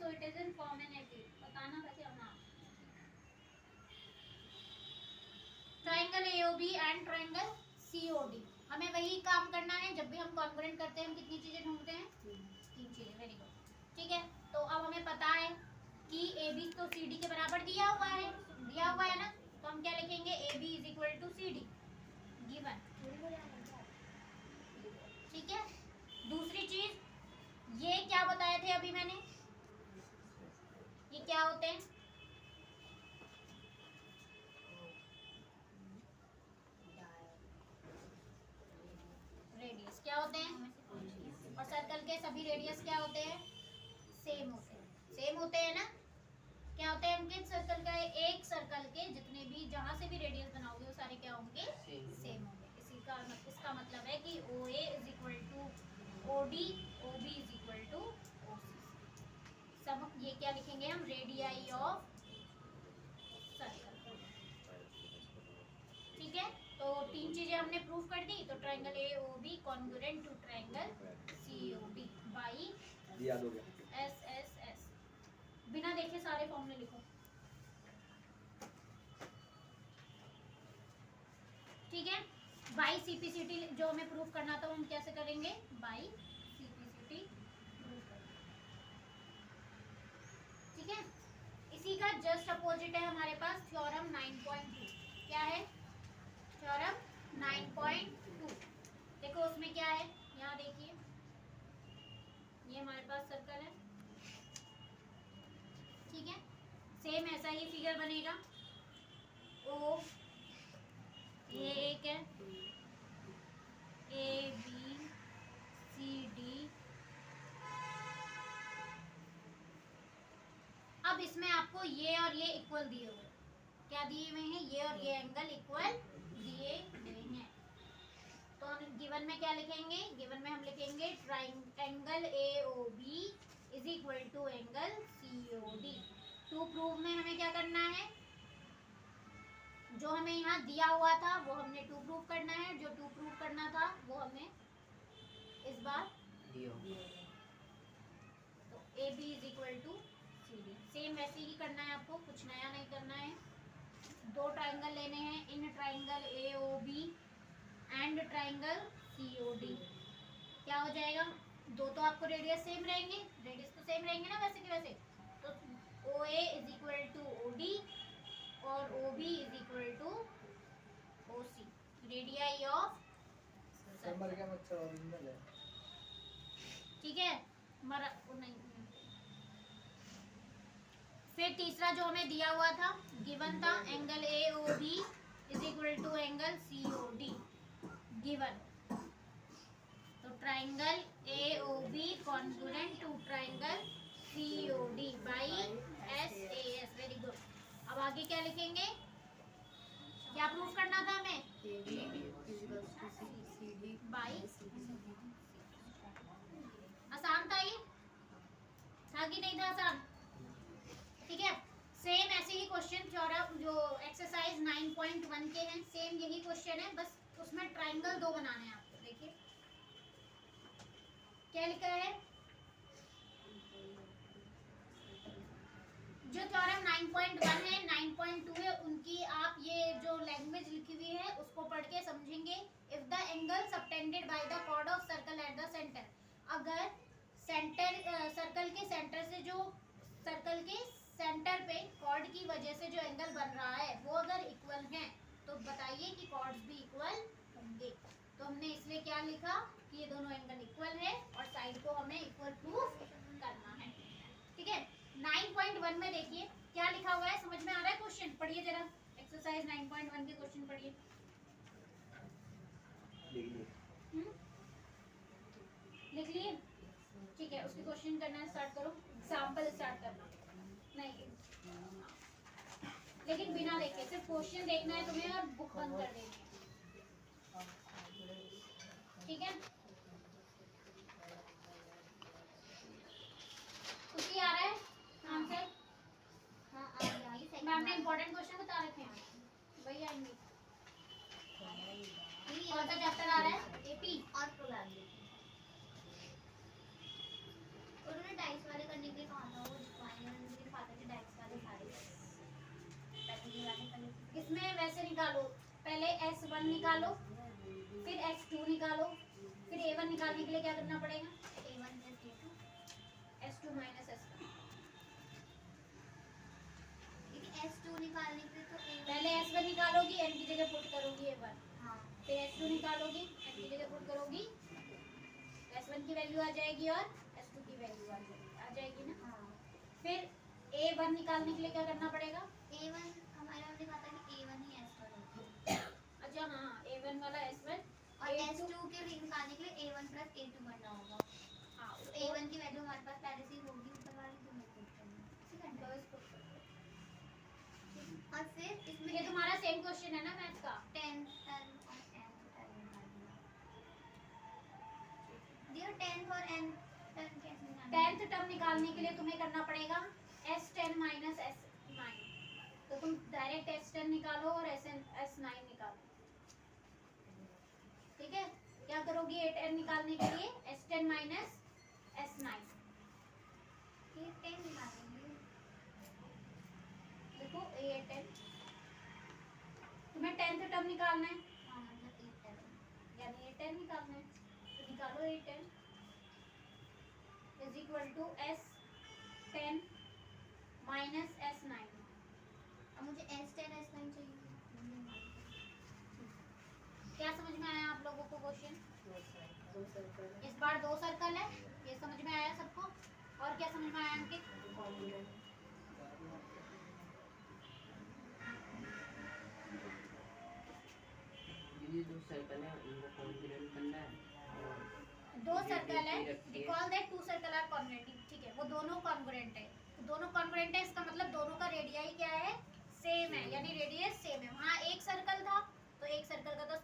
so it is in form an AB. बताना कैसे होना? Triangle AOB and triangle COD, हमें वही काम करना है। जब भी हम कॉन्ग्रुएंट करते हैं हम कितनी चीजें ढूंढते हैं? 3 चीजें। वेरी गुड, ठीक है। तो अब हमें पता है कि AB तो CD के बराबर दिया हुआ है ना, तो हम क्या लिखेंगे? AB is equal to CD given, ठीक है। दूसरी चीज, ये क्या बताए थे अभी मैंने? ये क्या होते हैं? रेडियस क्या होते हैं? और सर्कल के सभी रेडियस क्या होते हैं? सेम होते हैं। सेम होते हैं ना? क्या होते हैं अंकित? सर्कल का एक सर्कल के जितने भी जहां से भी रेडियस बनाओगे वो सारे क्या होंगे? सेम होंगे। इसका मतलब है कि OA is equal to OD, OB is equal to OC। सब ये क्या लिखेंगे हम? रेडियाई ऑफ सर्कल, ठीक है। तो 3 चीजें हमने प्रूव कर दी। तो triangle AOB congruent to triangle COD by SSS। बिना देखे सारे फॉर्मूले लिखो, ठीक है। बाई CPCT जो हमें प्रूफ करना था वो हम कैसे करेंगे? बाई CPCT प्रूफ करेंगे, ठीक है। इसी का जस्ट अपोजिट है हमारे पास थ्योरम 9.2। क्या है? थ्योरम 9.2। देखो उसमें क्या है, यहाँ देखिए, ये हमारे पास सर्कल है, ठीक है। सेम ऐसा ही फिगर बनेगा। ओ ये एक है, ABCD। अब इसमें आपको ये और ये इक्वल दिए हुए, क्या दिए हुए हैं? ये और ये एंगल इक्वल दिए हुए हैं। तो हम गिवन में क्या लिखेंगे? गिवन में हम लिखेंगे angle AOB is equal to angle COD। To prove में हमें क्या करना है? जो हमें यहाँ दिया हुआ था वो हमने टू प्रूव करना है, जो टू प्रूव करना था वो हमें इस बार तो AB is equal to CD। Same वैसे ही करना है आपको, कुछ नया नहीं करना है। दो ट्राइंगल लेने हैं, in triangle AOB and triangle COD। क्या हो जाएगा? दो तो आपको रेडियस सेम रहेंगे, रेडियस तो सेम रहेंगे ना वैसे के वैसे। तो OA is equal to OD और OB is equal to OC, radii of circle, ठीक है। मरा नहीं। फिर तीसरा जो हमें दिया हुआ था, गिवन था angle AOB is equal to angle COD given. तो triangle AOB congruent to triangle COD by SAS। Very good. अब आगे क्या लिखेंगे? क्या प्रूफ करना था हमें? बाई। आसान था ये? था कि नहीं था आसान? ठीक है। सेम ऐसे ही क्वेश्चन थ्योरम जो एक्सरसाइज 9.1 के हैं, सेम यही क्वेश्चन है, बस उसमें ट्राइंगल दो बनाने हैं आपको। देखिए क्या लिखा है? जो थ्योरम 9.1 है, 9.2 है, उनकी आप ये जो लैंग्वेज लिखी हुई है उसको पढ़ के समझेंगे। If the angle subtended by the chord of circle at the centre, अगर सेंटर सर्कल के सेंटर से जो सर्कल के सेंटर पे कॉर्ड की वजह से जो एंगल बन रहा है वो अगर इक्वल है तो बताइए कि कॉर्ड्स भी इक्वल होंगे। तो हमने इसलिए क्या लिखा कि ये दोनों एंगल इक्वल है और साइड को हमें इक्वल प्रूफ करना है, ठीक है। 9.1 में देखिए क्या लिखा हुआ है, समझ में आ रहा है क्वेश्चन? पढ़िए जरा, एक्सरसाइज 9.1 के क्वेश्चन पढ़िए। लिख लिए? ठीक है, उसके क्वेश्चन करना स्टार्ट करो, एग्जांपल स्टार्ट करना। नहीं, लेकिन बिना देखे, सिर्फ क्वेश्चन देखना है तुम्हें और बुक बंद कर देनी है, ठीक है। उसी आ रहा है आंसर? हाँ आ गया। मैम ने इंपॉर्टेंट क्वेश्चन बता रखे हैं, वही आएंगे। कौन सा चैप्टर आ रहा है? एपी और प्रोबेबिलिटी। उन्होंने टाइप्स वाले करने के लिए कहा था वो इसमें वैसे निकालो, पहले S1 निकालो, फिर S2 निकालो, फिर A1 निकालने के लिए क्या करना पड़ेगा? A1 plus A2, S2 minus S1। S2 निकालने के लिए तो पहले S1 निकालोगी, n की जगह पुट करोगी A1, हाँ, फिर S2 निकालोगी, n की जगह पुट करोगी, S1 की वैल्यू आ जाएगी और S2 की वैल्यू आ जाएगी ना। हाँ। फिर A1 निकालने के लिए क्या करना पड़ेगा? A1 हमारे हमने कहा था कि A1 ही S1 होता है। अच्छा हाँ, A1 वाला S1 और S2 के लिए निकालने के लिए A1 plus A2 करना होगा। हाँ, तो A1 की वैल्यू हमारे पास पहले से ही होगी ऊपर वाली, तो मैं पुट करूंगी, ठीक है ना। और फिर इसमें ये तुम्हारा सेम क्वेश्चन है ना मैथ का। 10th टर्म और nth टर्म निकाल दिया। दिया 10th और nth टर्म कैसे निकालना है? 10th टर्म निकालने के लिए तुम्हें करना पड़ेगा S10 minus S9, तो तुम डायरेक्ट S10 निकालो और S9 निकालो, ठीक है। क्या करोगी 8n निकालने के लिए? S10 minus S9, ये 10 निकालेंगे। देखो 8n, तुम्हें 10th टर्म निकालना है, हाँ, मतलब 8 टर्म, यानी 8n निकालना है, तो निकालो 8n is equal to S10 minus S9। अब मुझे S10 S9 चाहिए। क्या समझ में आया आप लोगों को क्वेश्चन? इस बार 2 सर्कल है, ये समझ में आया सबको? और क्या समझ में आया अंकित? दीदी 2 सर्कल है, उनको कॉन्ग्रुएंट करना है और 2 सर्कल है, recall that 2 circle are congruent, ठीक है, वो दोनों कॉन्ग्रुएंट है। तो दोनों कॉन्ग्रुएंट है, इसका मतलब दोनों का रेडियाई क्या है? सेम है, यानी रेडियस सेम है। वहाँ एक सर्कल था तो एक सर्कल का तो